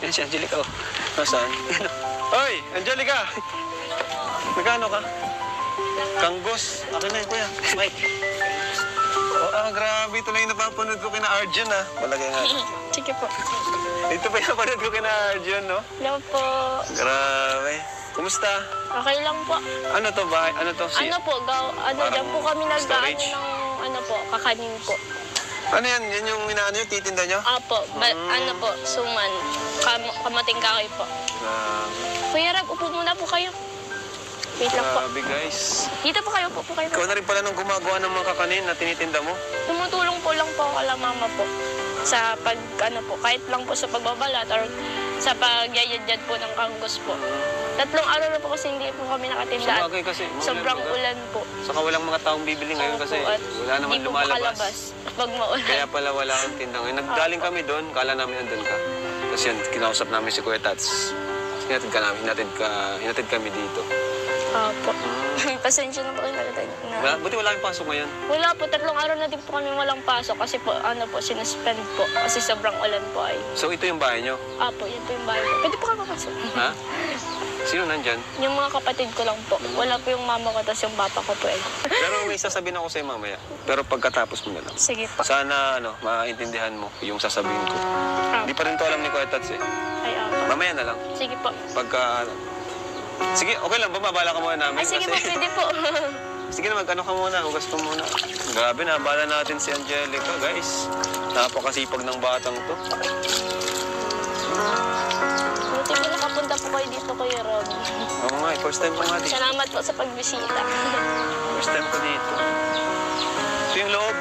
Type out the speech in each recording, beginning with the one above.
Yan si Angelica, oh. Nasaan? Hoy, Angelica! Magkano ka? Kanggos. Akin na yun, kuya. Mike. Oh, grabe. Ito lang yung napapanood ko kina Arjun, ah. Malagay nga. Sige po. Ito pa yung napanood ko kina Arjun, no? Hello po. Grabe. Kumusta? Okay lang po. Ano to ba? Ano to? Ano po, dyan po kami nag-ano ng kakanin po. Ano yan? Yan yung inaano yung titinda nyo? Apo, ano po, suman. Kamating kahoy po. Kuya Rab, upo muna po kayo. Wait lang po. Grabe, guys. Dito po kayo, upo po kayo. Ikaw na rin pala nung gumagawa ng mga kakanin na tinitinda mo? Tumutulong po lang po ako kala mama po. Sa kahit lang po sa pagbabalat or sa pagyayadjad po ng kanggos po. 3 araw na po kasi hindi po kami nakatindaan. Sabagay kasi. Sobrang ulan po. Saka walang mga taong bibili ngayon kasi wala naman lumalabas. Pag maulan. Kaya pala wala kang tinda ngayon. Naggaling kami doon, kala namin nandun ka. Tapos yan, kinausap namin si Kuya Tats. Hinatid kami dito. Opo. Pasensya na po kayo na. Buti wala kang pasok ngayon. Wala po, 3 araw na din po kami walang pasok kasi po, sinuspend po kasi sobrang ulan po ay. So ito yung bahay nyo? Apo, yun po yung bahay ko. Pwede po kayo papasok. Ha? Sino nandyan? Yung mga kapatid ko lang po. Wala po yung mama ko, tapos yung papa ko po eh. Pero may sasabihin ako sa'yo mamaya. Pero pagkatapos mo na lang. Sige po. Sana, maintindihan mo yung sasabihin ko. Hindi pa rin to alam ni Kuya Tats eh. Ay, opo. Mamaya na lang. Sige po. Sige, okay lang. Bumabala ka muna namin. Ay, sige po, kasi... pwede po. Sige na, magkano ka muna. Hugas ka muna. Grabe, nabala natin si Angelica, guys. Napakasipag ng batang to. Buti po nakapunta po kayo dito, Kuya Rob. Oo nga, first time ko nga dito. Salamat po sa pagbisita. First time ko dito. Ito yung loob.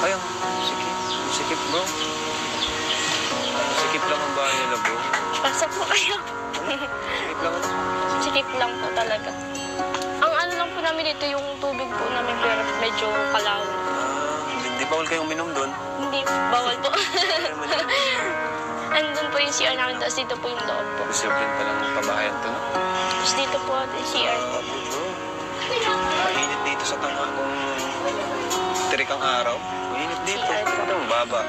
Ayun, sikip bro. Sikip lang ang bahay nila, bro. Pasok po kayo. Sikip lang ano? Sikip lang po talaga. Ang ano lang po namin dito, yung tubig po namin pero medyo kalawin. Hindi bawal kayong uminom doon? Hindi, bawal po. Andun po yung CR namin, tapos dito po yung loob po. Reserve din palang pabahayan to, no? Tapos dito po yung CR po. Mainit dito sa tanghal kung tirikang araw. Mainit dito. CR po. Ito, baba.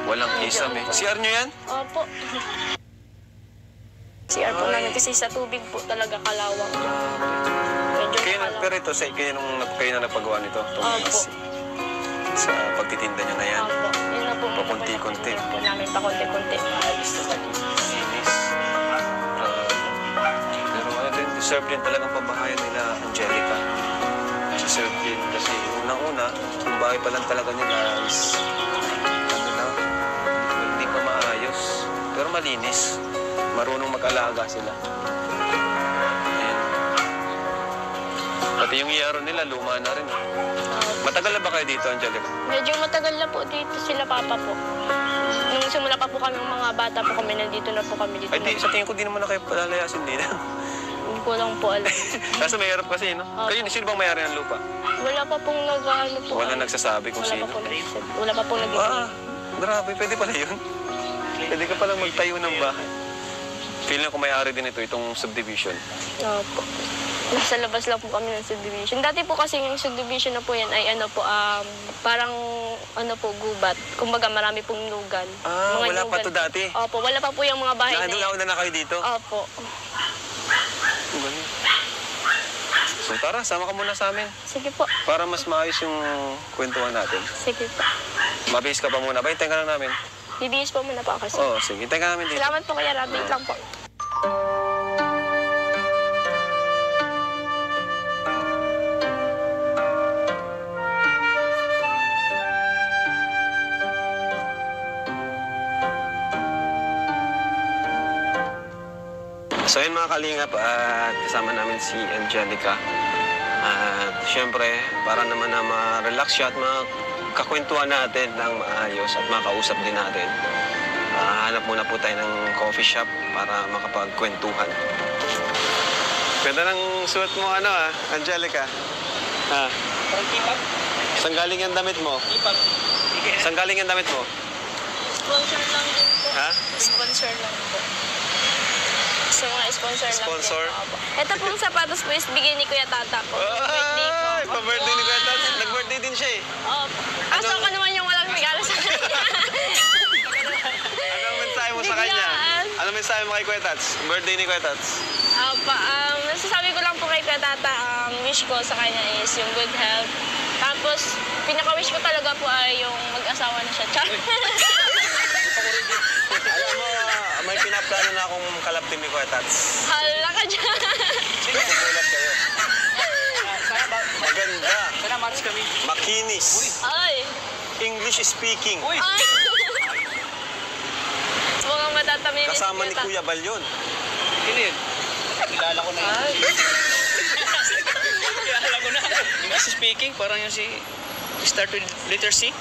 Walang kisam eh. CR nyo yan? Opo. CR po namin kasi sa tubig po talaga kalawang. Medyo kalawang. Pero ito, kayo na napagawa nito? Opo. Sa pagtitinda nyo na yan? Opo. Yun na po. Pakunti-kunti. Po namin pakunti-kunti. Linis. Pero ano din, deserve din talagang pabahayan nila, Angelica. Deserve din kasi unang-una, yung bahay pa lang talaga nila is ano lang, hindi pa maayos. Pero malinis. Marunong mag-alaga sila. Ayan. Pati yung iyaro nila, luma na rin. Matagal na ba kayo dito, Angelica? Medyo matagal na po dito sila papa po. Nung simula pa po kami mga bata po kami, nandito na po kami dito. Ay, sa tingin ko di naman na kayo palalayasin dito. Hindi ko lang po alam. Kaso may hirap kasi, no? Kayo, sino bang mayari ng lupa? Wala pa pong nag-ano po. Wala nagsasabi kung sino. Wala pa pong nag-ibig. Grabe, pwede pala yun. Pwede ka palang magtayo ng bahay. Feeling ko may-ari din itong subdivision. Opo. Nasa labas lang po kami ng subdivision. Dati po kasi yung subdivision na po yan ay parang gubat. Kumbaga marami pong lugan. Wala pa to dati? Opo, wala pa po yung mga bahay na yan. Na kayo dito? Opo. So tara, sama ka muna sa amin. Sige po. Para mas maayos yung kwentuhan natin. Sige po. Mabihis ka pa muna. Ba, hintayin ka lang namin. Bibihis po muna po ako. Oo, sige. Hintayin ka namin dito. Salamat po Kuya Rob. Wait lang po. So yun mga kalingap, at kasama namin si Angelica. At syempre, para naman na ma-relax siya at makakwentuhan natin ng maayos at makausap din natin. Hanap muna po tayo ng coffee shop para makapagkwentuhan. Ganda ng suot mo, Angelica. Saan galing ang damit mo? Saan galing ang damit mo? Sponsor lang din po. Ha? Sponsor lang po. Sa mga sponsor lang. Sponsor? Ito pong sapatos po is bigay ni Kuya Tata po. Birthday po. Ay, pa-birthday ni Kuya Tats. Nag-birthday din siya eh. Opo. Kaso ako naman yung walang regalo sa kanya. Anong mensahe mo sa kanya? mensahe mo kay Kuya Tats? Birthday ni Kuya Tats. Nasasabi ko lang po kay Kuya Tata, wish ko sa kanya is yung good health. Tapos, pinaka-wish ko talaga po ay yung mag-asawa na siya. Char! Alam mo, may pinaplano na akong kalaptim ni Kuya Tats. Hala ka dyan! Magugulat kayo. Maganda. Sana match kami. Makinis. Ay! English speaking. Uy! Ay! Mukhang matatamin Kasama ni Kuya Bal yun. Sino yun? Kilala ko na yun. Ay! Kilala ko na. Yung si speaking, parang yung si... Start with letter C.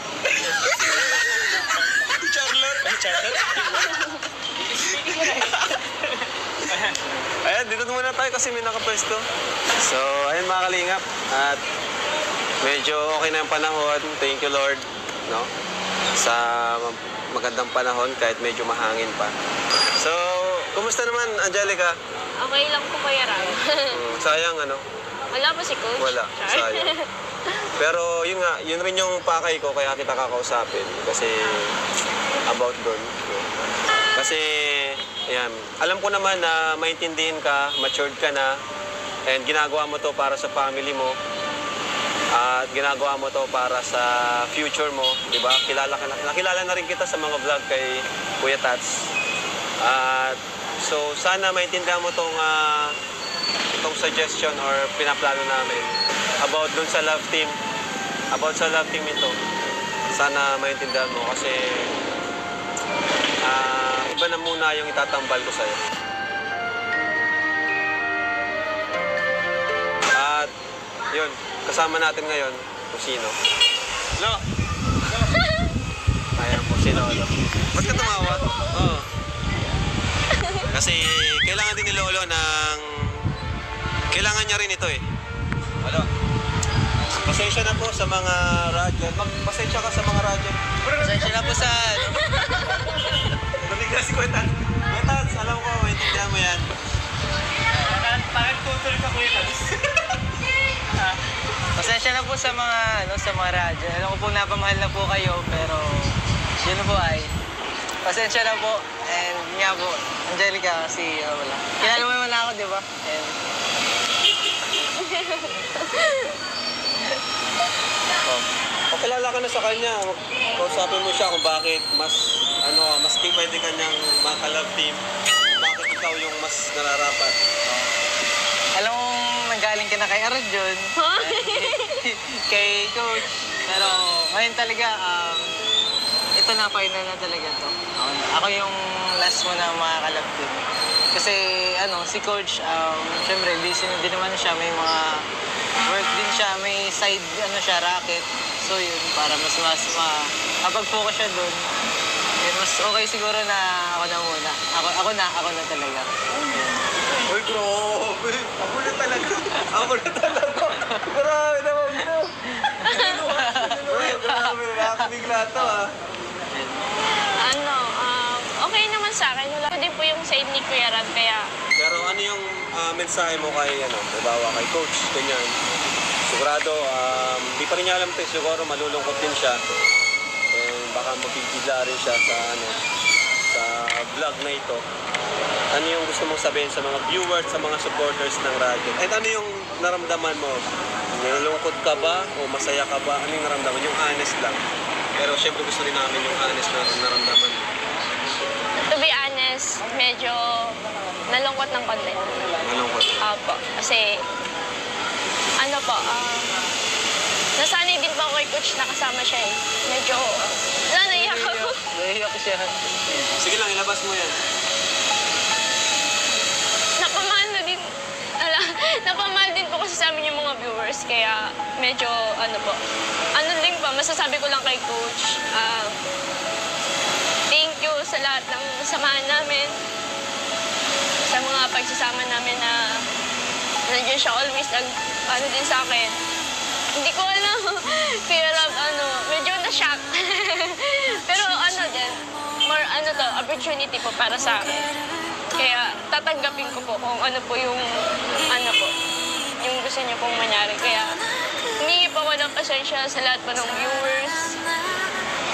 Charlotte. Charlotte. Ayan, dito muna tayo kasi may nakapwesto. So, ayun mga kalingap. At medyo okay na yung panahon. Thank you, Lord. No? Sa magandang panahon kahit medyo mahangin pa. So, kumusta naman, Angelica? Okay lang po Kuya Ram. Sayang, ano? Wala po si Coach. Wala. Char. Sayang. Pero yun nga, yun rin yung pakay ko kaya kita kakausapin. Kasi about doon. Kasi, ayan, alam ko naman na maintindihin ka, matured ka na, and ginagawa mo to para sa family mo. At ginagawa mo to para sa future mo, di ba? Nakilala na rin kita sa mga vlog kay Kuya Tats. At so sana maintindihan mo tong suggestion or pinaplano namin about dun sa love team. About sa love team ito. Sana maintindihan mo kasi iba na muna yung itatambal ko sa'yo. At yun, kasama natin ngayon kung sino. Lo! Ayan po si Lolo. Ba't ka tumawa? Oo. Kasi kailangan din ni Lolo ng... Kailangan niya rin ito eh. Lolo. Pasensya na po sa mga radyo. Pasensya ka sa mga radyo. Pasensya na po sa... Tumigil si Kuya Tats. Kuya Tats, alam ko, maintindihan mo yan. Parang tutol ka, Kuya Tats. Pasensya na po sa mga radyo. Alam ko po napamahal na po kayo, pero yun po ay pasensya na po. And nga po, Angelica, kasi wala. Kilala mo naman ako, di ba? And... Pakilala ka na sa kanya. Kausapin mo siya kung bakit mas pwede kanyang makalove team. Bakit ikaw yung mas nararapat. Alam mo, nanggaling ka na kay Arjun, kay Coach. Pero ngayon talaga, ito na, final na talaga to. Ako yung last mo na makakalab din. Kasi si Coach, syempre busy na din naman siya. May mga work din siya, may side racket. So yun, para mas makapag-focus siya doon. Mas okay siguro na ako na muna. Ako na talaga. Uy, grabe. Ako na talaga. Grabe naman ito. Grabe, nakakabigla ito Okay naman sa akin. Wala ko din po yung side ni Kuya Ram, kaya... Pero ano yung mensahe mo kay, babawa kay Coach, ganyan? Sigurado, di pa rin niya alam ito. Siguro malulungkot din siya. And baka mabibigla rin siya sa vlog na ito. Ano yung gusto mong sabihin sa mga viewers, sa mga supporters ng radyo? At ano yung naramdaman mo? Nalungkot ka ba o masaya ka ba? Ano yung naramdaman? Yung honest lang. Pero syempre gusto rin namin yung honest na naramdaman mo. To be honest, medyo nalungkot ng konti. Nalungkot? Opo. Kasi, nasanay din po ako kay Coach na kasama siya eh. Medyo, naiyak ako. Naiyak siya. Sige lang, ilabas mo yan. Napamahal din po kasi sa amin yung mga viewers, kaya medyo din po, masasabi ko lang kay Coach, thank you sa lahat ng samahan namin, sa mga pagsasama namin na nandiyan siya always din sa akin. Hindi ko alam, kaya medyo na-shock. Pero din, more opportunity po para sa akin. Kaya tatanggapin ko po kung ano po yung yung gusto niyo pong mangyari. Kaya humingi po ako ng pasensya sa lahat po ng viewers.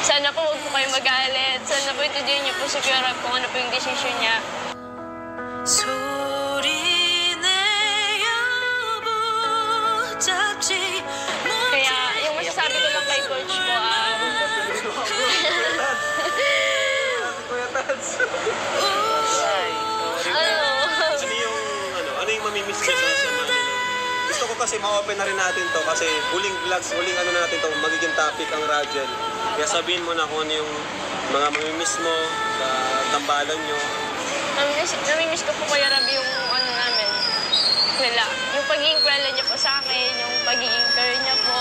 Sana po huwag po kayo magalit. Sana po intindihin niyo po si Kuya Rob kung ano po yung decision niya. Kaya yung masasabi ko lang kay Coach po, Kuya Tats. Ay, sorry. Ano yung mamimiss ko sa samahan nyo? Gusto ko kasi ma-open na rin natin to kasi huling vlogs, huling ano na natin to, magiging topic ang Rajel. Kaya sabihin mo na kung ano yung mga mamimiss mo sa tambalan nyo. Namimiss ko po Kuya Rob yung ano namin. Wala. Yung pagiging kwela niya po sa akin, yung pagiging care niya po.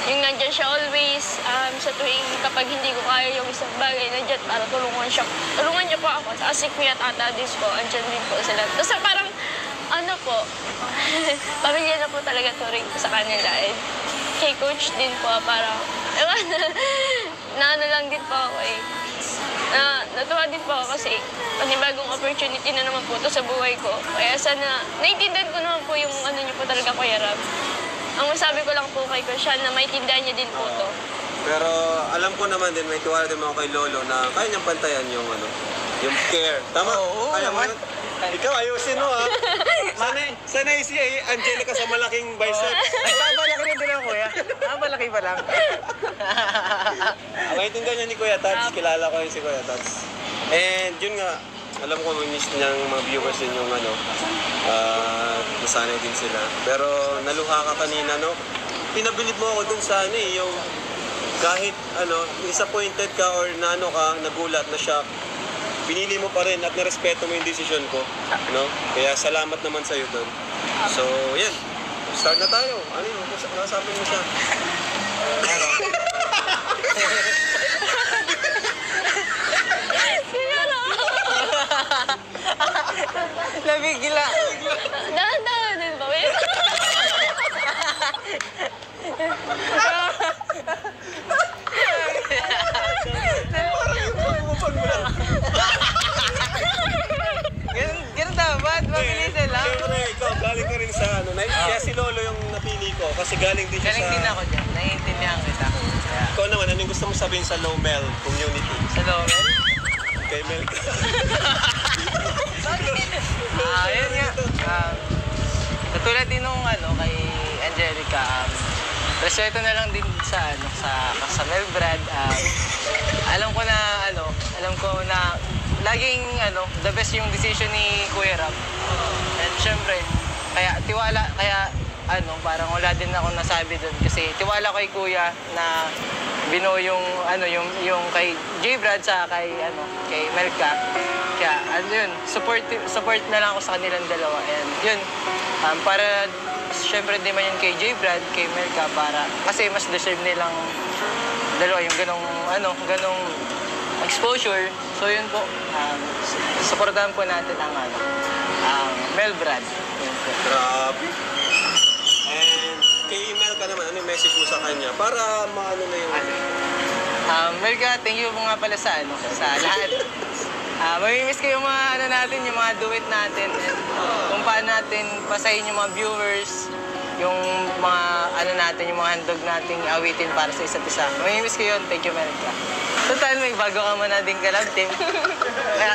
Yung nandyan siya always, sa tuwing kapag hindi ko kaya yung isang bagay, nandyan para tulungan siya. Tulungan niya po ako. Kasi kuya tata din po, andyan din po sila. Tapos parang, ano po, pamilya na po talaga turing ko sa kanila. And kay Coach din po, parang, ewan, naano lang din po ako eh. Natuwa din po ako kasi panibagong opportunity na naman po ito sa buhay ko. Kaya sana, naiintindihan ko naman po yung ano niyo po talaga, Kuya Rob. Ang masabi ko lang po kay Coach na maintindihan niya din po ito. Pero alam ko naman din, may tiwala din ako kay Lolo na kaya niyang pantayan yung ano, yung care. Tama? Oo Kaya naman. Ikaw, ayusin mo ha. Sanay si Angelica sa malaking biceps. Nagpabalaki rin din ako, kuya. Malaki pa lang. Maintindihan niya ni Kuya Tats. Kilala ko yun si Kuya Tats. And yun nga, alam ko may miss niyang mga viewers din yung ano, nasanay din sila. Pero naluha ka kanina, no? Pinabilib mo ako dun sa ano eh, yung kahit ano, disappointed ka or na ano ka, nagulat, na shock, pinili mo pa rin at narespeto mo yung decision ko, no? Kaya salamat naman sa'yo doon. So, yan. Start na tayo. Ano yun? Nasabing mo siya. Nabigla. Dahan-dahan din ba? Wait. Ganun dapat, mabilisan lang. Siyempre, ikaw, galing ka rin sa ano. Kaya si Lolo yung napili ko kasi galing din siya Galing din ako dyan. Naiintindihan kita. Kaya, Ikaw naman, anong gusto mo sabihin sa Low Mel community? sa Lowell? Kay Mel ka. Yun nga. Katulad din nung ano, kay Angelica, respeto na lang din sa ano, sa Melbrad. Alam ko na laging ano, the best yung decision ni Kuya Rob. And syempre, kaya ano, parang wala din ako nasabi doon kasi tiwala ko kay Kuya na binuo yung ano, yung kay J. Brad sa kay Melka. Kaya ano yun, support na lang ako sa kanilang dalawa. And yun, para syempre di man yun kay J. Brad, kay Melka, para kasi mas deserve nilang dalawa yung ganong exposure. So yun po, supportahan po natin ang Mel Brad. Yun po. Grabe. And kay Mel ka naman, ano yung message mo sa kanya? Para maano na yung... Melka, thank you nga pala sa lahat. Mamimiss ko yung mga natin, yung mga duet natin. And kung paano natin pasahin yung mga viewers, yung mga natin, yung mga handog nating awitin para sa isa't isa. Mamimiss ko yun. Thank you, Melka. Total, may bago ka man nating kalab, team. Kaya,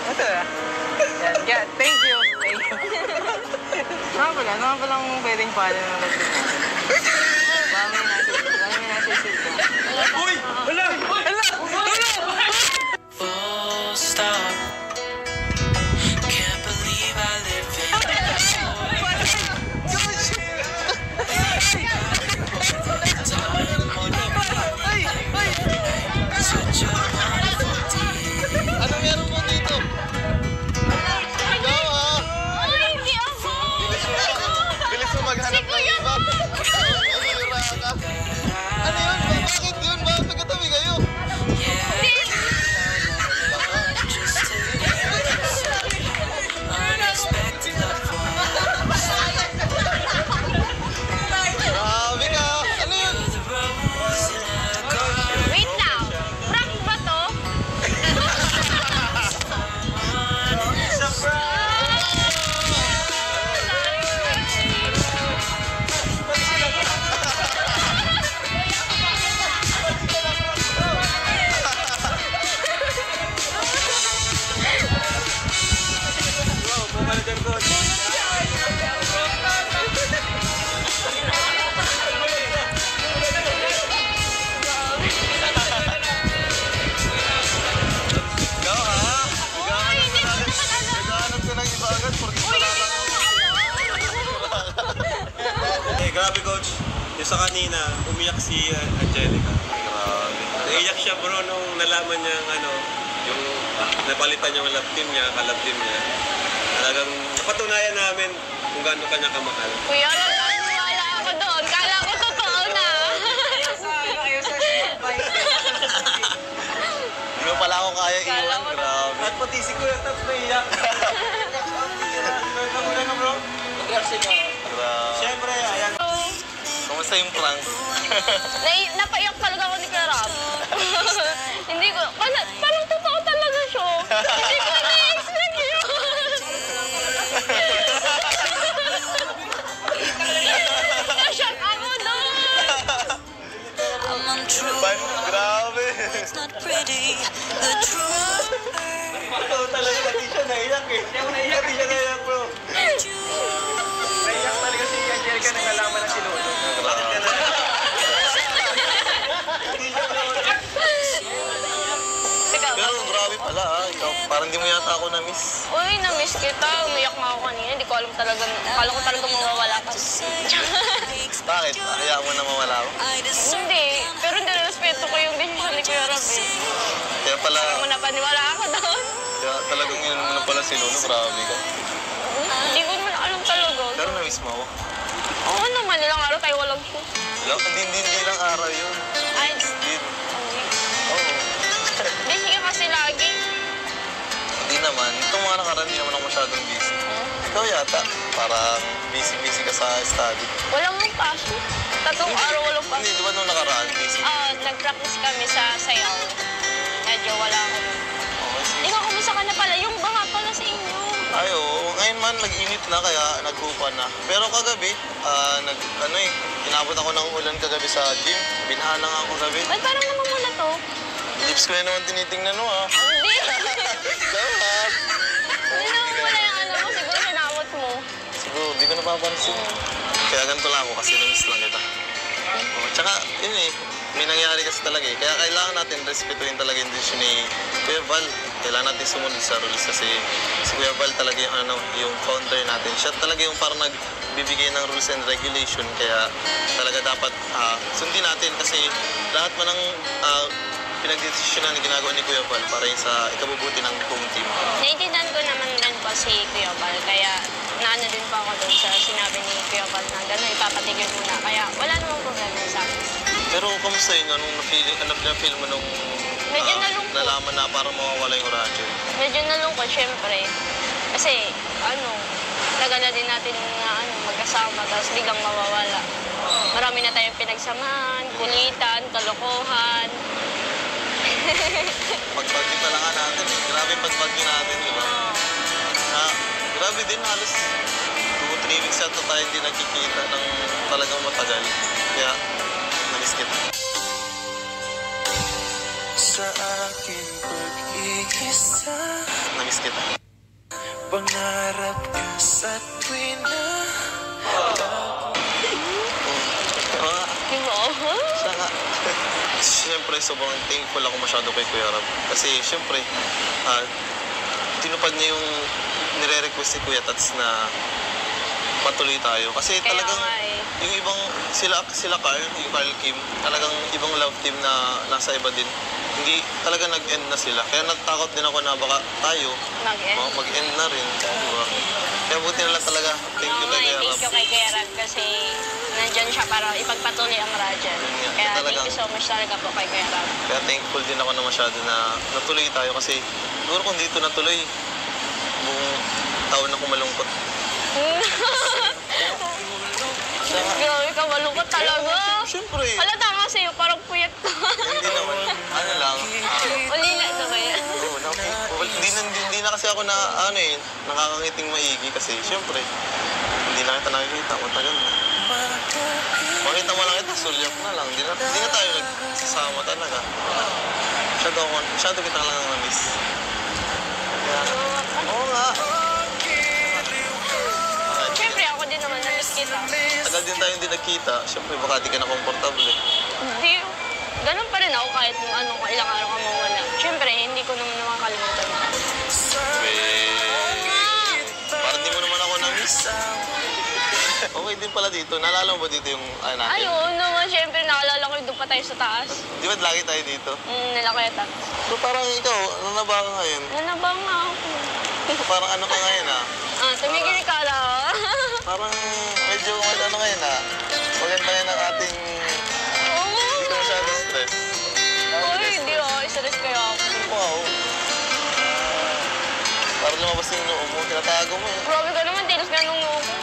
ito na. Yan. Kaya, thank you. Thank you. Ano pala ang pwedeng pala ng lab natin? Baka may nasa-isip ka. Uy! Wala! Full stop. Can't believe I live in such a wonderful day. Ano meron mo dito? Ikaw ha? Ay, hindi ako! Bilis mo maghanap ng iba. sa kanina, umiyak si Angelica. Grabe. Naiyak siya bro nung nalaman niya yung napalitan yung love team niya, ka-love team niya. Talagang napatunayan namin kung gaano kanya kamahal. Kuya, wala ako doon. Kala ko totoo na. Hindi mo pala ako kaya Kala iwan. ko Grabe. At pati si Kuya Tabs naiyak. Kamuna na bro. Grabe. Siyempre, ayan. Kamusta yung prank? Napaiyak talaga ako ni Karab. Hindi ko, parang totoo talaga siya. Hindi ko na-expect yun. Na-shock ako doon. I'm untrue. Grabe. It's not pretty. The truth Totoo talaga, pati siya naiyak eh. Pati siya naiyak bro. Naiyak talaga si Angelica nang nalaman na si Lolo. Grabe. Ikaw, Pero grabe pala ha. Ikaw, parang di mo yata ako na-miss. uy, na-miss kita. Umiyak nga ako kanina. Hindi ko alam talaga, kala ko talaga mawawala ka. Bakit? Hayaan mo na mawala ako? Hindi, pero nirespeto ko yung decision ni Kuya Rab eh. Kaya pala, Hindi mo napaniwala ako doon. kaya talagang yun mo na pala si Lolo. Grabe ka. Hindi ko naman alam talaga. Pero na-miss mo ako. Oo naman, ilang araw tayo walang show. Hindi lang araw yun. Ay, Hindi. hindi. Oo. Busy ka kasi lagi. Hindi naman. Itong mga nakaraan, hindi naman ako masyadong busy. Ikaw yata, parang busy-busy ka sa study. Walang pasok. Tatlong araw walang Hindi, pasok. di ba nung nakaraan, busy? Nag-practice kami sa sayaw. Medyo wala ako. Okay, sige. Ikaw, kumusta ka na pala? Yung baha pala sa inyo. Ay, oo. Ngayon man, nag-init na, kaya naghupa na. Pero kagabi, inabot ako ng ulan kagabi sa gym. Binahan na nga ako kagabi. Ba't parang namamula to? Lips ko na naman tinitingnan mo, ha? Hindi. Ikaw, ha? Hindi namamula yung ano mo. Siguro sinamot mo. Siguro, di ko napapansin. Kaya ganito lang ako kasi na-miss lang kita. Tsaka, yun eh, may nangyari kasi talaga eh. Kaya kailangan natin respetuhin talaga yung decision ni Kuya Val. Kailangan natin sumunod sa rules kasi si Kuya Val talaga yung founder natin. Siya talaga yung parang nagbibigay ng rules and regulation. Kaya talaga dapat sundin natin kasi lahat man ng pinagdesisyonan na ginagawa ni Kuya Val para yun sa ikabubuti ng home team. Naiintindihan ko naman din po si Kuya Val. Kaya naano din po ako doon sa sinabi ni Kuya Val na gano'n ipapatigil muna. Kaya wala namang problema sa akin. Pero kamusta yun? Na-feel mo nung Medyo nalungkot. nalaman na parang mawawala yung radyo? Medyo nalungkot, syempre. Kasi, tagal na din natin na magkasama, tapos biglang mawawala. Marami na tayong pinagsamahan, kulitan, kalokohan. Pagbagi pala nga natin eh. Grabe yung pagbagi natin, di ba? Grabe din, halos 2-3 weeks yata tayo hindi nagkikita ng talagang matagal. Kaya, namiss kita. sa akin pag-iisa. Namiss kita. Pangarap ka sa tuwin na Di ba? Siya nga. Siyempre, sobrang thankful ako masyado kay Kuya Rab. Kasi, siyempre, tinupad niya yung nire-request ni Kuya Tats na patuloy tayo. Kasi Kaya talagang, nga eh. yung ibang, sila Carl, yung Carl Kim, talagang ibang love team na nasa iba din. Hindi, talaga nag-end na sila. Kaya natakot din ako na baka tayo, Mag-end. mag-end na rin. Diba? Kaya buti na lang talaga. Thank you kay Kuya Thank Rab. you kay Kuya Rab kasi nandyan siya para ipagpatuloy ang radyo. Yun nga, Kaya talagang- thank you so much talaga po kay Kuya Rab. Kaya thankful din ako na masyado na natuloy tayo kasi siguro kung dito natuloy, buong taon ako malungkot. Grabe ka, malungkot talaga. Siyempre, Halata nga sa'yo, parang puyat ka. hindi naman. Ano lang. Ulila na ba yan? Hindi na kasi ako na, nakakangiting maigi kasi siyempre, hindi na kita nakikita, matagal na. Makita mo lang kita, sulyap na lang. Hindi na tayo nagsasama talaga. Masyado kita lang na-miss. Kaya, oo nga. Siyempre, ako din naman na-miss kita. Tagal din tayo hindi nagkita. Siyempre, baka di ka na komportable. Hindi, ganun pa rin ako kahit ilang araw ka mawala. Siyempre, hindi ko naman makakalimutan. Parang di mo naman ako na-miss. Okay din din pala dito. Naalala mo ba dito yung natin? Ay, oo naman. Siyempre, nakalala ko yung doon pa tayo sa taas. Di ba lagi tayo dito? Nilaketa. So parang ikaw, ano na ba ka ngayon? Nanabang na ako. Parang ano ka ngayon Tumigil ka lang. Parang medyo ano ngayon Maganda ngayon ang ating... Oo Hindi ka nga. masyado stress. Uy, hindi oh. Stress kayo ako. Wow. Parang lumabas yung noo mo. Tinatago mo eh. Grabe ka naman, tilos ka nung noo ko.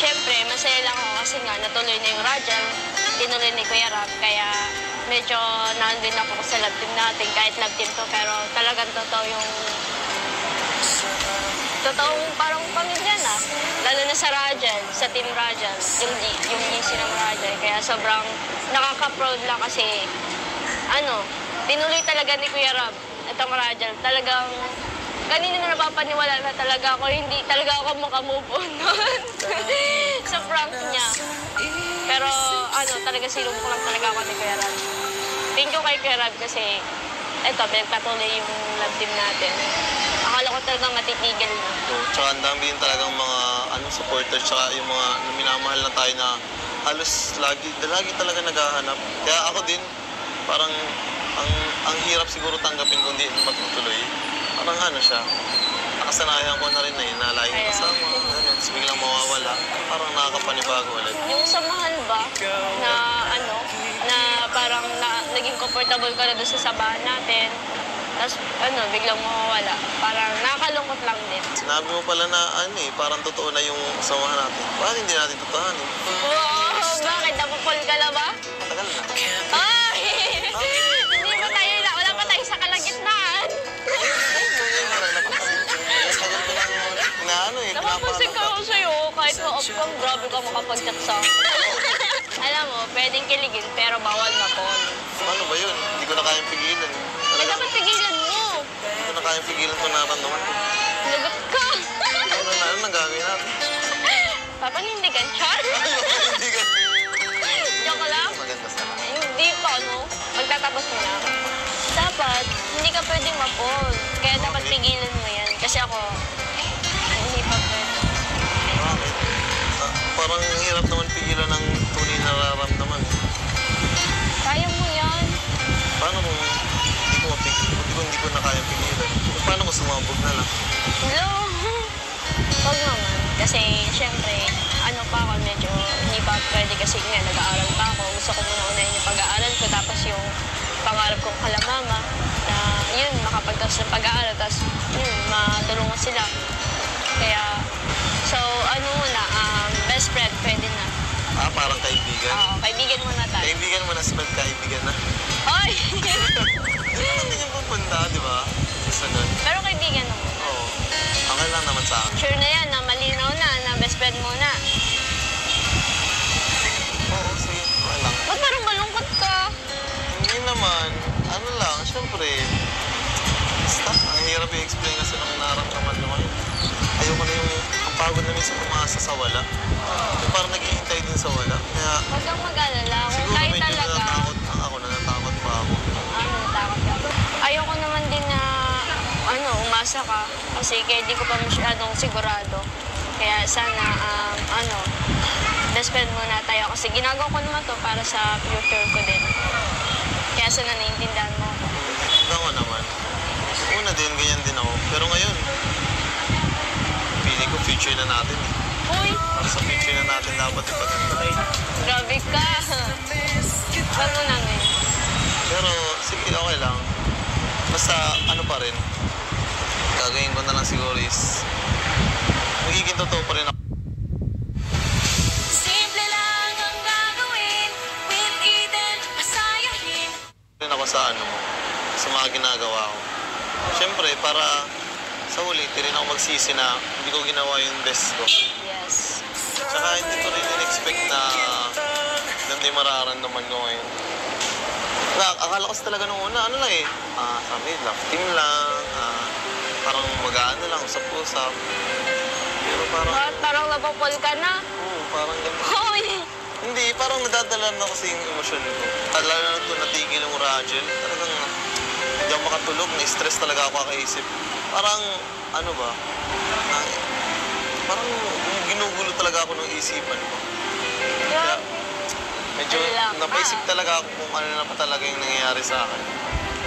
Siyempre, masaya lang ako kasi nga natuloy na yung Rajal. Tinuloy ni Kuya Ram, kaya medyo nandun ako sa love team natin. Kahit love team to, pero talagang totoo yung... Totoong parang pamilya na. Lalo na sa Rajal, sa Team Rajal, yung GC ng Rajal. Kaya sobrang nakaka-proud lang kasi, tinuloy talaga ni Kuya Ram itong Rajal. Talagang, kanina na napapaniwala na talaga ako, hindi talaga ako makamove on nun. Sa prank niya. Pero, talaga silong lang talaga ako ni Kuya Ram. Thank you kay Kuya Ram kasi, pinagpatuloy yung love team natin. Akala ko talagang matitigil na. Tsaka ang dami din talagang mga supporters, tsaka yung mga minamahal na tayo na halos lagi talaga naghahanap. Kaya ako din, parang ang hirap siguro tanggapin kung di matutuloy. Parang siya, nakasanayan ko na rin na lagi kasama, tapos biglang mawawala. Parang nakakapanibago ulit. Yung sa mahal ba, na parang naging comfortable ka na doon sa sabahan natin, tapos biglang mawawala. Parang nakakalungkot lang din. Sinabi mo pala na parang totoo na yung samahan natin. Bakit hindi natin totohanin? Wow! Bakit? Napupol ka na ba? Matagal na. Ay! Hindi pa tayo wala pa tayo sa kalagitnaan. Napapansin ka ako sa'yo, kahit ma-off kang, grabe ka makapag-chat sa akin. Alam mo, pwedeng kiligin, pero bawal ma-call. Paano ba yun? Hindi ko na kayang pigilan. Eh, dapat pigilan mo. Hindi ko na kayang pigilan kung nararamdaman ko. Lagot ka. Ano nang gagawin natin? Papanindigan, Char. Hindi ka. Joke lang. Maganda sana. Hindi pa, magtatapos mo na. Dapat, hindi ka pwedeng ma-call. Kaya dapat pigilan mo yan. Kasi ako, hindi pa pwede. Bakit? Parang hirap naman pigilan ng tunay na nararamdaman. Kaya mo yan. Paano kung hindi ko na kayang pigilan? Paano kung sumabog na lang? Hello? Huwag naman. Kasi, syempre, pa ako, medyo hindi pa pwede kasi nga, nag-aaral pa ako. Gusto ko muna unahin yung pag-aaral ko. Tapos yung pangarap kong kalamama na yun, makapagtapos ng pag-aaral. Tapos yun, matulungan sila. Kaya, so, best friend, pwede na. Parang kaibigan? Oo, kaibigan muna tayo. Kaibigan mo na sa kaibigan na. Hoy! Hindi natin yung pupunta, di ba? Sunod. Pero kaibigan naman. Oo. Okay lang naman sa akin. Sure na yan, na malinaw na best friend muna. Oo, sige. Okay lang. Ba't parang malungkot ka? Hindi naman. Ano lang, syempre. Basta, ang hirap i-explain kasi nung naramdaman mo ngayon. Ayoko na yung ang pagod na minsan umasa sa wala. Yung parang naghihintay din sa wala. Kaya Huwag kang mag-alala. Kung siguro kahit medyo talaga. natatakot ako, natatakot pa ako. Natakot ka. Ayoko naman din na umasa ka. Kasi kaya di ko pa masyadong sigurado. Kaya sana, best friend muna tayo. Kasi ginagawa ko naman to para sa future ko din. Kaya sana naiintindihan mo ako. Ako naman. Una din, ganyan din ako. Pero ngayon, feeling ko future na natin. Uy! Para sa future na natin dapat ipagantay. Grabe ka! Ano namin? Pero sige, okay lang. Basta ano pa rin, gagawin ko na lang siguro is magiging totoo pa rin ako. Simple lang ang gagawin, with Eden, masayahin. Rin ako sa sa mga ginagawa ko. Siyempre, para sa huli, hindi rin ako magsisi na hindi ko ginawa yung best ko. Yes. Tsaka hindi ko rin in-expect na ganito yung mararamdaman ko ngayon. Akala ko talaga nung una, sabi, love team lang, parang mag-aano lang, usap-usap. Pero parang, Bakit parang napapol ka na? parang ganito. Hoy! Hindi, parang nadadala na kasi yung emosyon ko. Lalo na ito natigil yung Rajel. Talagang hindi ako makatulog, na-stress talaga ako kakaisip. Parang, parang ginugulo talaga ako ng isipan ko. Kaya Grabe. medyo Wala ka. napaisip talaga ako kung ano na pa talaga yung nangyayari sa akin.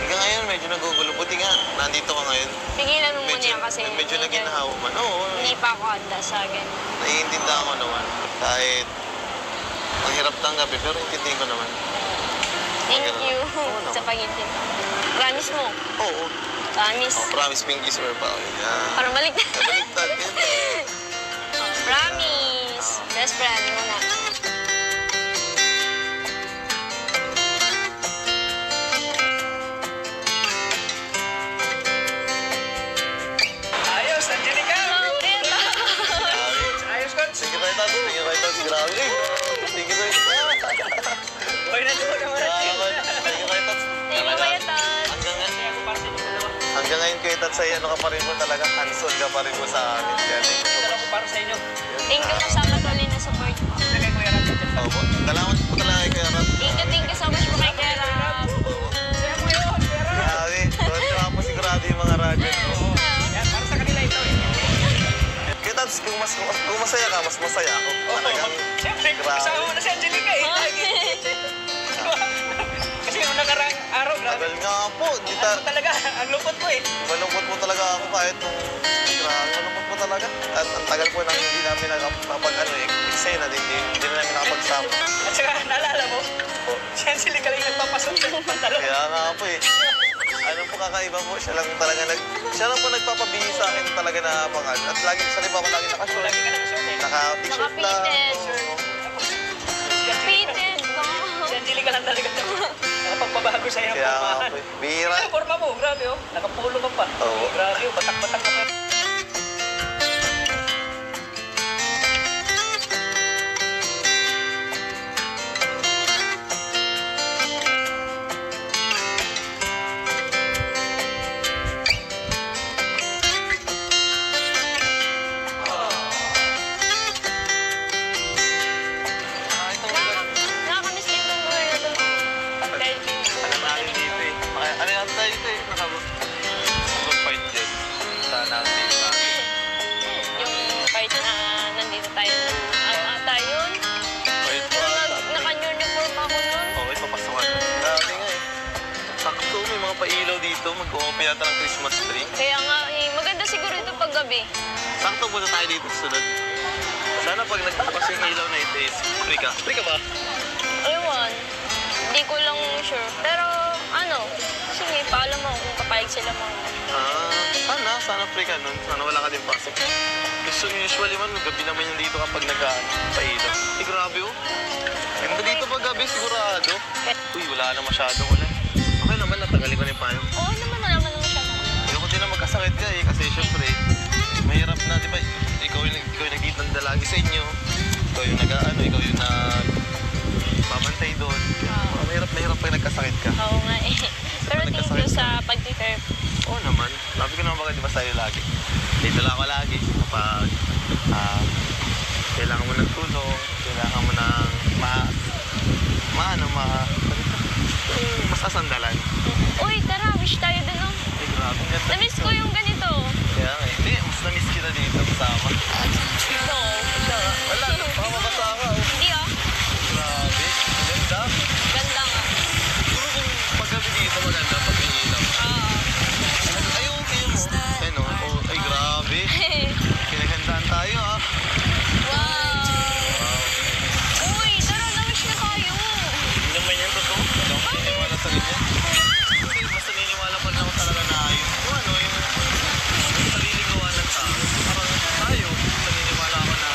Hanggang ngayon, medyo nagugulo. Buti nga, nandito ka ngayon. Pigilan mo muna Medyo, yan kasi medyo naginhawa man. Oo, hindi pa ako handa sa ganyan. naiintindihan ko naman. Kahit mahirap tanggapin, pero intindihin ko naman. Thank you Oo naman. sa pag-intindi. Promise mo. Oo. Promise. Oh, promise pinky swear pa ako. Yan. Para balik na. Baliktad yan. Promise. Best friend muna. Ayos, Angelica! Hello, Teta. Ayos, Coach! Sige tayo, Tats. Sige tayo, Tats. Grabe. Sige tayo. Okay na doon naman. Sige tayo, Tats. Thank you, Kuya Tot. Hanggang ngayon, Kuya Tats, ay ano ka pa rin mo talaga. Hands-on ka pa rin mo sa amin. Kaya thank you so much. Para sa inyo. Thank you po sa patuloy na support mo. Kay Kuya Rat. Opo. Salamat po talaga kay Kuya Rat. Thank you so much po kay Kuya Rap. Kaya mo yun, Kuya Rat. Grabe. Tuwa po sigurado yung mga radyo. Yan, para sa kanila ito eh. Kuya Tats, kung masaya ka, mas masaya ako. Talagang Siyempre, grabe. kasama mo na si Angelica eh. Kasi yung nakarang araw, grabe. Tagal nga po. Ano talaga, ang lupot mo eh. Malungkot po talaga ako kahit nung grabe, malungkot po talaga. At ang tagal po nang hindi namin eksena, hindi na namin nakapagsama. At saka, naalala mo, si Angelica lang yung nagpapasok sa pantalon. Kaya nga po eh. Ano po kakaiba po, siya lang po nagpapabihis sa akin talaga na pangalan. At lagi sa liba ko lagi nakashort. Lagi ka nakasuot eh. Naka-t-shirt lang. Naka-fitted. Fitted ko. Si Angelica lang talaga nakapagpabago sa'yo ng Kaya nga formahan. po eh. Bihira. Ang forma mo, grabe oh. Nakapulo ka pa. Oo. Grabe oh, batak-batak ka pa. Nakakamiss din itong buhay na ito. Kahit Ano natin dito eh. Ano natin tayo dito eh. Nakapag-fight dyan. Sa natin sa yung part na nandito tayo. Ata yun. fight Pero pa. naka-uniform ako nun. Okay, papasukan. Grabe nga eh. Sakto, may mga pailaw dito. Mag-open yata ng Christmas tree. Kaya nga, maganda siguro ito pag gabi. Sakto muna tayo dito sa sunod. Sana pag nagbukas yung ilaw na ito is free ka. Free ka ba? Ewan. Hindi ko lang sure. Pero ano, sige, paalam mo kung kapayag sila mo. Sana free ka nun. Sana wala ka din pasok. Gusto usually man, gabi naman yung dito kapag nag-pailaw. Eh, grabe oh. Ganda dito pag gabi, sigurado. Uy, wala na masyadong ulan. Okay naman, natagalin ko na yung payo. Oo naman, malaman naman siya. Ayoko din na magkasakit ka eh, kasi syempre, mahirap na, di ba? Ikaw yung nagdidanda lagi sa inyo. Ikaw yung ikaw yung babantay doon. Mahirap pag nagkasakit ka. Oo nga eh. Pero thank you sa pag-care. Oo naman. Sabi ko naman bakit di ba sa'yo lagi. Dito lang ako lagi kapag kailangan mo ng tulong, kailangan mo ng masasandalan. Uy, tara, wish tayo dun oh. Ay, grabe. Ganda. Na-miss ko yung ganito. Kaya nga, hindi. Mas na-miss kita dito kasama. Ito, ito. Wala, baka mabasa ka. Oh. Hindi ah. Grabe. Ganda. Ganda nga. Siguro kung paggabi dito maganda pag iniilaw. Ay, okay mo. Ano? Oh, ay, grabe. Kinagandaan tayo ah. Wow. Uy, tara, na-wish na tayo. Hindi naman yan totoo. Hindi ako naniniwala sa ganyan. Kasi basta naniniwala pa rin ako talaga na yung sariling gawa ng tao. Parang tayo, naniniwala ako na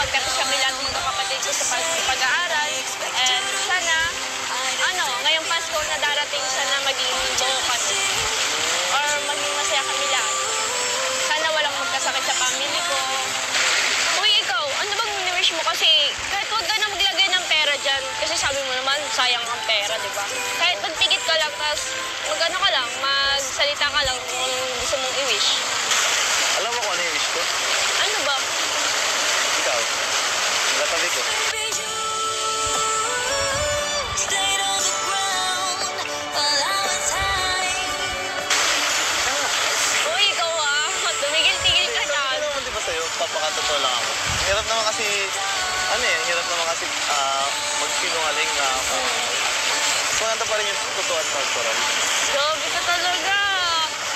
magkatapos kami lahat ng magkakapatid ko sa pag-aaral. And sana, ngayong Pasko na darating, sana maging buo kami. Or maging masaya kami lahat. Sana walang magkasakit sa family ko. Uy, ikaw, ano bang mini-wish mo? Kasi kahit huwag ka na maglagay ng pera dyan, kasi sabi mo naman, sayang ang pera, di ba? Kahit magtikit ka lang, tapos mag-ano ka lang, magsalita ka lang kung gusto mong i-wish. Alam mo kung ano yung wish ko? Ano ba? Ikaw. Natabi ko. Stayed on the ground while I was high. Uy, ikaw tumigil-tigil ka Sabi dyan. ko naman di ba sa'yo, papakatotoo lang ako. Hirap naman kasi, hirap naman kasi magsinungaling na ako. Mas maganda pa rin yung totoo at natural. Grabe ka talaga.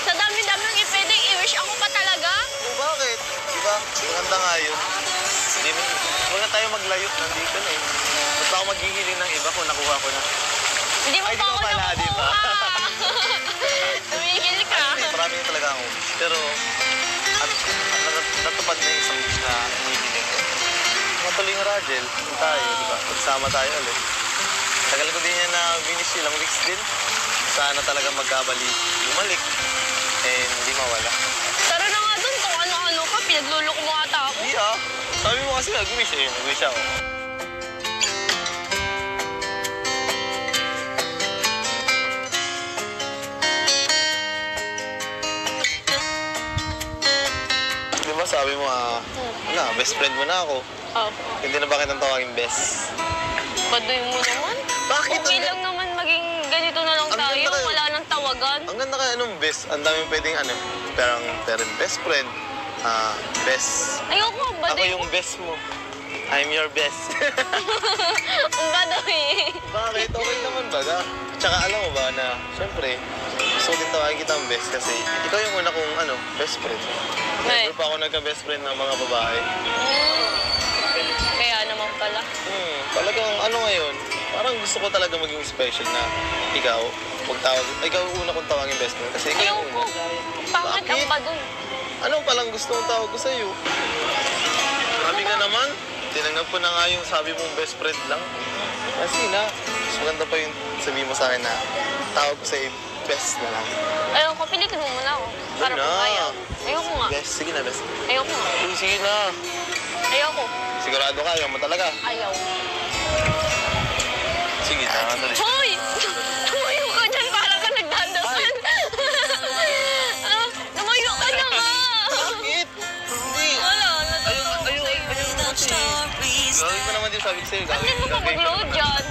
Sa dami-dami ng pwedeng i-wish ako pa talaga. O bakit? Diba? Maganda nga yun. Huwag na tayo maglayot, nandito na eh. Basta ako maghihiling ng iba kung nakuha ko na. Hindi mo Ay, pa di ako mo pala, di ba? nakukuha. Tumigil ka. Marami na talaga akong wish. Pero, at natupad na yung isang wish na hinihiling ko. Matuloy yung Rajel, yun tayo, di ba? Pagsama tayo ulit. Tagal ko din yan na finish ilang weeks din. Sana talaga magkabali, bumalik. And hindi mawala. Tara na nga dun kung ano-ano ka. Pinagluloko mo ata ako. Hindi sabi mo kasi nag-wish eh. Nag-wish ako. Di ba sabi mo best friend mo na ako. Oh, Hindi na bakit ang tawagin best? baduy mo naman. Bakit? Okay lang naman maging ganito na lang Ang tayo. ganda kayo. Wala nang tawagan. Ang ganda kaya nung best. Ang dami pwedeng parang best friend. Best. Ayoko, Ako baduy mo. yung best mo. I'm your best. Ang baduy. Bakit? Okay naman ba? Tsaka alam mo ba na, syempre, gusto din tawagin kita ang best kasi ikaw yung una kong best friend. Right. Never pa ako nagka-best friend ng mga babae. Kaya naman pala. Talagang ngayon, parang gusto ko talaga maging special na ikaw yung una kong tawagin best friend kasi ikaw yung Ayoko. una. Pangit ang Bakit? baduy. Anong palang gusto kong tawag ko sa'yo? Grabe ka naman. Tinanggap ko na nga yung sabi mong best friend lang. Kasi mas maganda pa yung sabihin mo sa akin na tawag ko sa'yo best na lang. Ayoko, pilitin mo muna ako. Para Wala. kung kaya. Ayoko nga. Best, sige na best. Ayoko nga. Sige na. Ayoko. Sigurado ka, ayaw mo talaga. Ayaw. Sige na, tuloy. Hoy! Tumayo ka dyan para ka nagdadasal. Tumayo ka na nga. Bakit? Hindi. Wala, Ayaw mo kasi. Gagawin ko naman din sabi ko sa'yo. Ba't din mo pa mag-load dyan?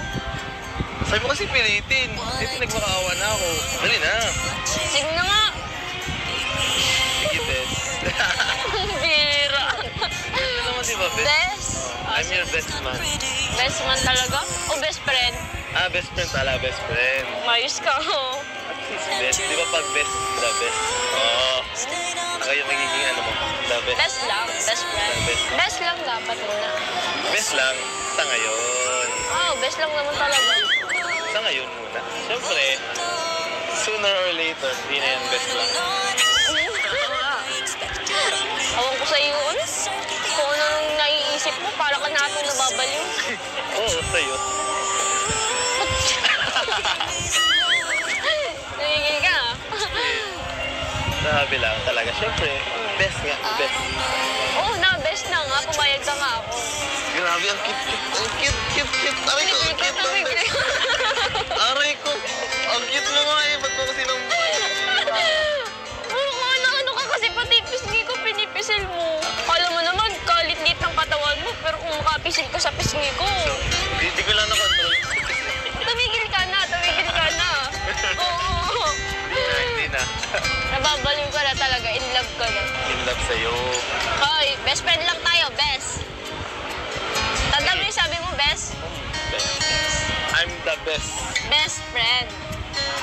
Sabi mo kasi pilitin. Pinagmakaawa na ako. Dali na. Sige na nga. Sige, best. Bira. Ano naman di ba, best? Best? I'm your best man. Best man talaga? O best friend? Best friend pala, best friend. Mayos ka. At least best. Di ba pag best, the best? Oo. Ako yung magiging mo, the best. Best lang. Best friend. Best. Best lang dapat muna. Best lang sa ngayon. Oh, best lang naman talaga. Sa ngayon muna. Siyempre, sooner or later, hindi na yan best lang. Awan ko sa iyo, kung ano nang naiisip mo, para ka na atong nababaliw. Oo, sa'yo. Nagigil ka. Sabi lang talaga. Siyempre, best nga, best. Oo na, best na nga. Pumayag ka nga ako. Grabe, ang cute. Ang cute. Aray ko, ang cute ng best. Aray ko, ang cute mo nga eh. Ba't mo kasi nang... Oo, ano ka kasi pati pisngi ko, pinipisil mo. Alam mo naman, kalit-lit ng katawan mo, pero kung makapisil ka sa pisngi ko. Hindi ko lang na-control. Tumigil ka na. Oo. Hindi na. Nababaliw ka na talaga, in love ka na. In love sa'yo. Hoy, best friend lang tayo, best. Tanda mo yung sabi mo, best? Best. I'm the best. Best friend.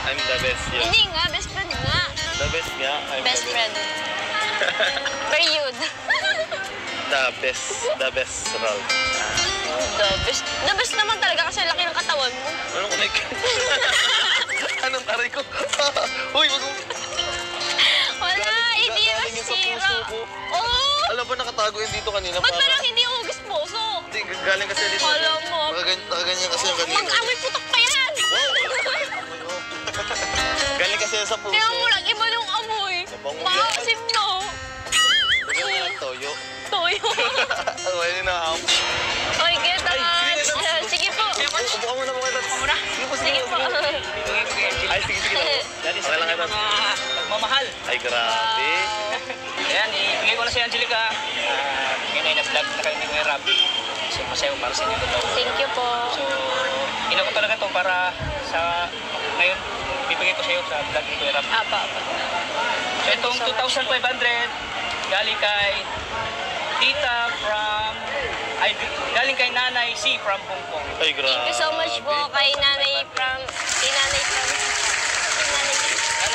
I'm the best, yun. Hindi nga, best friend nga. The best nga, I'm Best the friend. Period. The best role. The best naman talaga kasi laki ng katawan mo. Anong kunik? Anong taray ko? Uy, wag mo. Wala, hindi Galing yun sa masira. puso ko. Oo. Alam ba nakatago yun dito kanina? Ba't parang hindi hugis puso? galing kasi dito. Kala mo. Nakaganyan kasi yung kanina. Mag-amoy putok pa yan! Galing kasi sa puso. Kaya mo lang, iba yung amoy. Mabango yan. Maasim no. Toyo. Toyo. Wala na ako. Oy, kita. Sige po. Upo ka muna po kayo. Sige po. Ay, sige. Dali Okay lang ito. Magmamahal. Ay, grabe. Ayan, ibigay ko na si Angelica. Ngayon ay na-vlog na kayo ni Kuya Rab. So, masaya ko para sa inyo ito. Thank you po. So, inako talaga to para sa ngayon, bibigay ko sa iyo sa vlog ni Kuya Rab. Apa. So, itong 2,500 galing kay Tita from... Ay, galing kay Nanay C from Hong Kong. Ay, grabe. Thank you so much po kay Nanay from... Nanay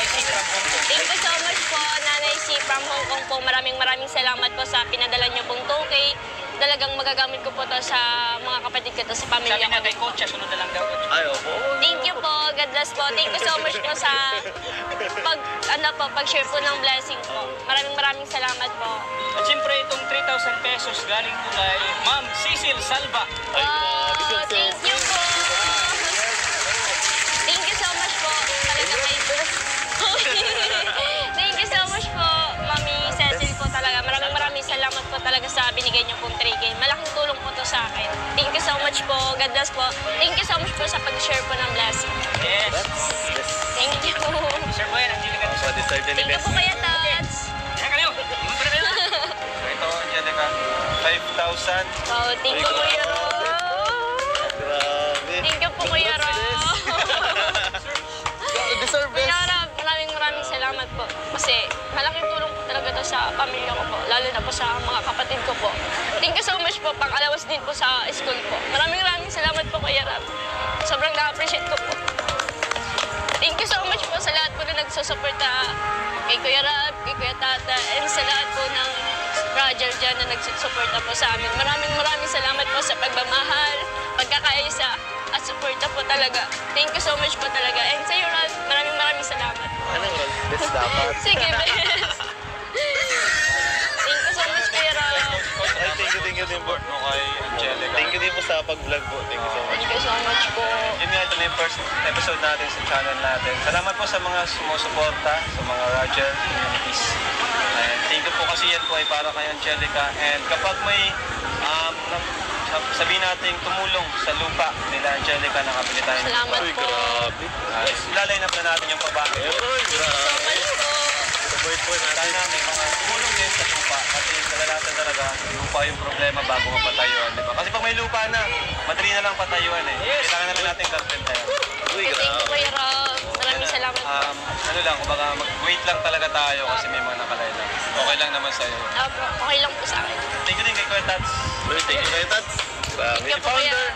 C from Hong Kong. Thank you so much po, Nanay C from Hong Kong po. Maraming salamat po sa pinadala niyo pong 2K. Talagang magagamit ko po to sa mga kapatid ko to, sa pamilya Sabi ko. na kay Coach, sunod na lang daw. Ay, opo. Thank you po. God bless po. Thank you so much po sa pag-share po ng blessing po. Maraming salamat po. At siyempre, itong 3,000 pesos galing po kay Ma'am Cecil Salva. Ay, grabe. Wow, thank you po. Thank you so much po. Talaga may Thank you so much po, Mami Cecil po talaga. Maraming salamat po talaga sa binigay niyo pong 3K. Malaking tulong po to sa akin. Thank you so much po. God bless po. Thank you so much po sa pag-share po ng blessing. Yes. Thank you. Sir Boyan, Angelica. So, deserve din ni Thank you Best. po kaya, Tats. Yan kayo. Yung pa na kayo. So ito, Angelica, 5,000. Wow, thank you, Kuya Ro. Grabe. Thank you po, Kuya Ro. Deserve Kuya best. Ro, maraming salamat po. Kasi malaking tulong po talaga to sa pamilya ko po. Lalo na po sa mga kapatid ko po. Thank you so much po. Pang-alawas din po sa school po. Maraming salamat po, Kuya Ro. Sobrang na-appreciate ko po. Thank you so much po sa lahat po na nagsusuporta kay Kuya Rab, kay Kuya Tata, and sa lahat po ng Roger dyan na nagsusuporta po sa amin. Maraming salamat po sa pagmamahal, pagkakaisa, at suporta po talaga. Thank you so much po talaga. And sa iyo, Rab, maraming salamat. Anong role? Best dapat. Sige, best. Thank you so much, Kuya Rab. Ay, thank you din po. Support mo kay Angelica. Thank you din po sa pag-vlog po. Thank you so much. Thank you so much po. Yun nga, ito na yung first episode natin sa channel natin. Salamat po sa mga sumusuporta, sa mga Roger communities. And thank you po kasi yan po ay para kay Angelica. And kapag may sabihin natin tumulong sa lupa nila Angelica, nakabili tayo ng Salamat Uy, po. grabe. Ilalay na natin yung pabakit. Uy, So grabe. much po. Support po natin. Sana may mga tumulong din sa lupa. Kasi kadalasan talaga, lupa yung problema bago mapatayuan, di ba? Kasi pag may lupa na, madali na lang patayuan eh. Kailangan na lang natin carpenter. Uy, Thank you, grabe. Kuya Rab. Maraming salamat po. Ano lang, kumbaga mag-wait lang talaga tayo kasi may mga nakalailan. Okay lang naman sa'yo. Opo, okay lang po sa akin. Thank you din kay Kuya Tats. Uy, thank you kayo, Tats. Grabe. Thank you po, Kuya. Founder.